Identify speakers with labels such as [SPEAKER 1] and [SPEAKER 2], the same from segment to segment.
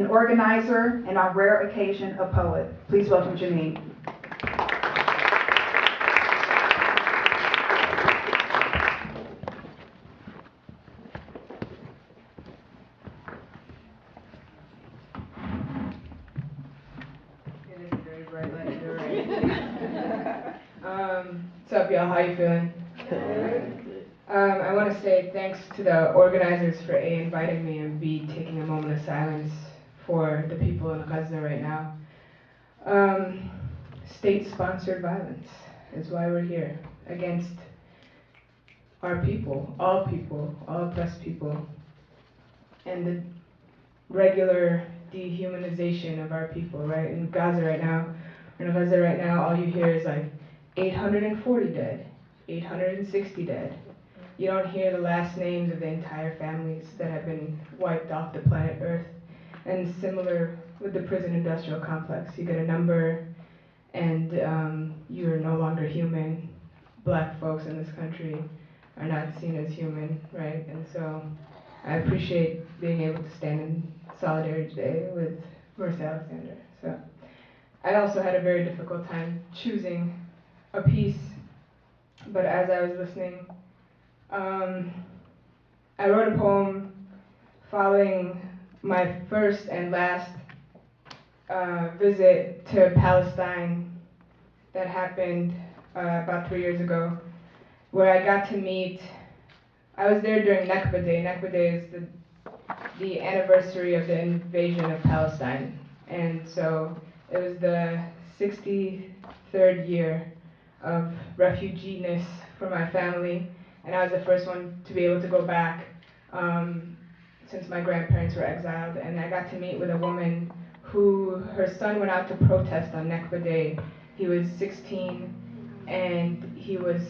[SPEAKER 1] an organizer, and on rare occasion, a poet. Please welcome Jennine.
[SPEAKER 2] What's up, y'all? How you feeling? I want to say thanks to the organizers for A, inviting me, and B, taking a moment of silence for the people in Gaza right now. State-sponsored violence is why we're here, against our people, all oppressed people, and the regular dehumanization of our people, right? In Gaza right now, all you hear is like 840 dead, 860 dead. You don't hear the last names of the entire families that have been wiped off the planet Earth. And similar with the prison industrial complex. You get a number and you're no longer human. Black folks in this country are not seen as human, right? And so I appreciate being able to stand in solidarity today with Marissa Alexander. So I also had a very difficult time choosing a piece, but as I was listening, I wrote a poem following my first and last visit to Palestine that happened about 3 years ago, where I got to meet, I was there during Nakba Day. Nakba Day is the anniversary of the invasion of Palestine. And so it was the 63rd year of refugee-ness for my family. And I was the first one to be able to go back since my grandparents were exiled. And I got to meet with a woman who, her son went out to protest on Nakba Day. He was 16 and he was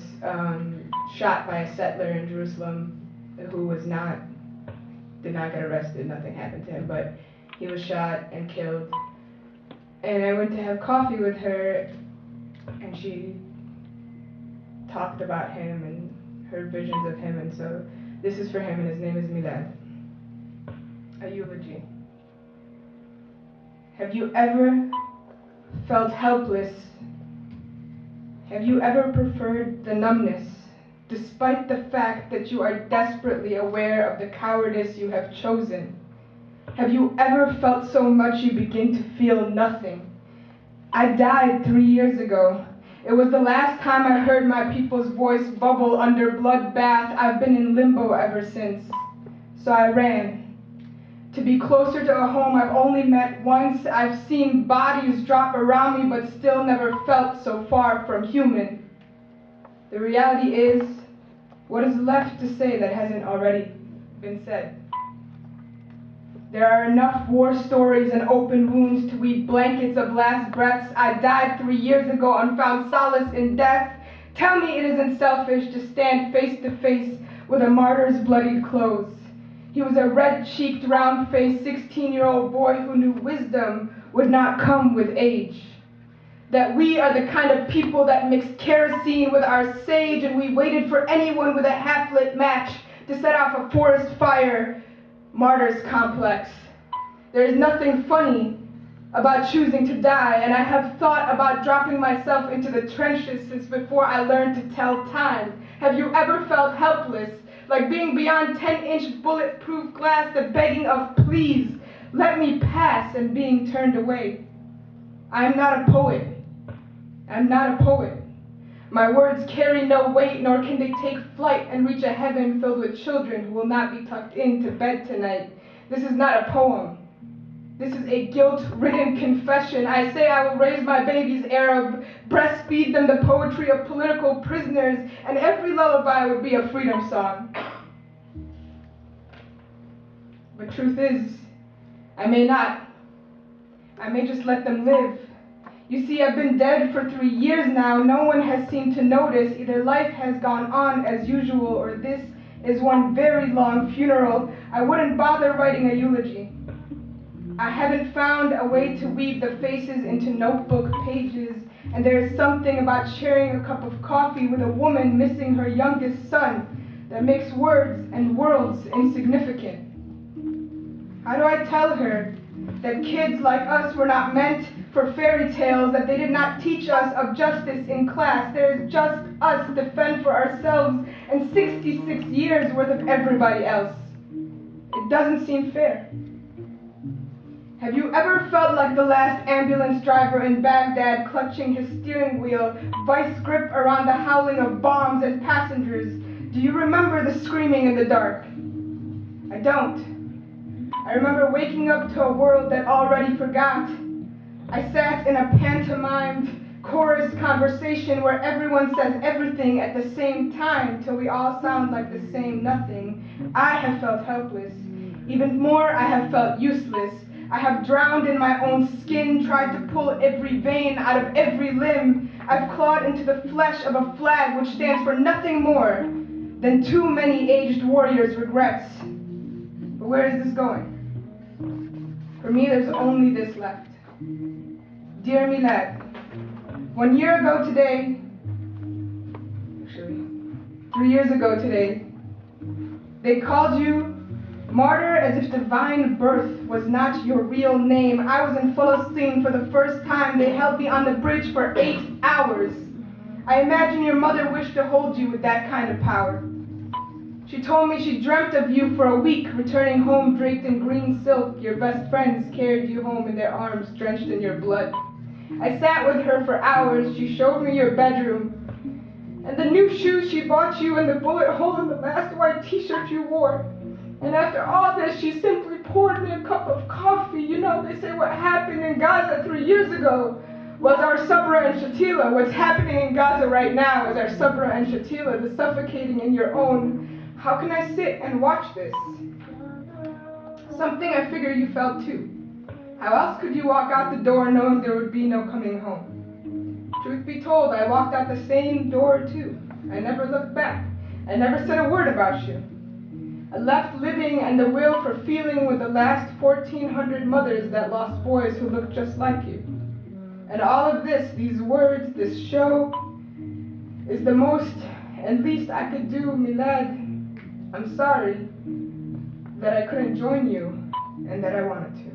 [SPEAKER 2] shot by a settler in Jerusalem who did not get arrested, nothing happened to him, but he was shot and killed. And I went to have coffee with her and she talked about him and her visions of him, and so this is for him, and his name is Milad. A eulogy. Have you ever felt helpless? Have you ever preferred the numbness, despite the fact that you are desperately aware of the cowardice you have chosen? Have you ever felt so much you begin to feel nothing? I died 3 years ago. It was the last time I heard my people's voice bubble under bloodbath. I've been in limbo ever since. So I ran. To be closer to a home I've only met once. I've seen bodies drop around me, but still never felt so far from human. The reality is, what is left to say that hasn't already been said? There are enough war stories and open wounds to weave blankets of last breaths. I died 3 years ago and found solace in death. Tell me it isn't selfish to stand face to face with a martyr's bloodied clothes. He was a red-cheeked, round-faced 16-year-old boy who knew wisdom would not come with age. That we are the kind of people that mixed kerosene with our sage, and we waited for anyone with a half-lit match to set off a forest fire. Martyr's complex. There is nothing funny about choosing to die, and I have thought about dropping myself into the trenches since before I learned to tell time. Have you ever felt helpless, like being beyond 10-inch bulletproof glass, the begging of please, let me pass, and being turned away? I am not a poet. I'm not a poet. My words carry no weight, nor can they take flight and reach a heaven filled with children who will not be tucked into bed tonight. This is not a poem. This is a guilt-ridden confession. I say I will raise my babies Arab, breastfeed them the poetry of political prisoners, and every lullaby would be a freedom song. But truth is, I may not. I may just let them live. You see, I've been dead for 3 years now. No one has seemed to notice. Either life has gone on as usual, or this is one very long funeral. I wouldn't bother writing a eulogy. I haven't found a way to weave the faces into notebook pages, and there is something about sharing a cup of coffee with a woman missing her youngest son that makes words and worlds insignificant. How do I tell her that kids like us were not meant for fairy tales, that they did not teach us of justice in class. There is just us to fend for ourselves and 66 years worth of everybody else. It doesn't seem fair. Have you ever felt like the last ambulance driver in Baghdad clutching his steering wheel, vice grip around the howling of bombs and passengers? Do you remember the screaming in the dark? I don't. I remember waking up to a world that already forgot. I sat in a pantomimed chorus conversation where everyone says everything at the same time till we all sound like the same nothing. I have felt helpless. Even more, I have felt useless. I have drowned in my own skin, tried to pull every vein out of every limb. I've clawed into the flesh of a flag which stands for nothing more than too many aged warriors' regrets. But where is this going? For me, there's only this left. Dear Milad, 1 year ago today, actually, 3 years ago today, they called you martyr as if divine birth was not your real name. I was in Palestine for the first time. They held me on the bridge for 8 hours. I imagine your mother wished to hold you with that kind of power. She told me she dreamt of you for a week, returning home draped in green silk. Your best friends carried you home in their arms, drenched in your blood. I sat with her for hours. She showed me your bedroom and the new shoes she bought you and the bullet hole in the last white t-shirt you wore. And after all this, she simply poured me a cup of coffee. You know, they say what happened in Gaza 3 years ago was our Sabra and Shatila. What's happening in Gaza right now is our Sabra and Shatila, the suffocating in your own. How can I sit and watch this? Something I figure you felt too. How else could you walk out the door knowing there would be no coming home? Truth be told, I walked out the same door too. I never looked back. I never said a word about you. I left living and the will for feeling with the last 1,400 mothers that lost boys who looked just like you. And all of this, these words, this show, is the most and least I could do, Milad. I'm sorry that I couldn't join you and that I wanted to.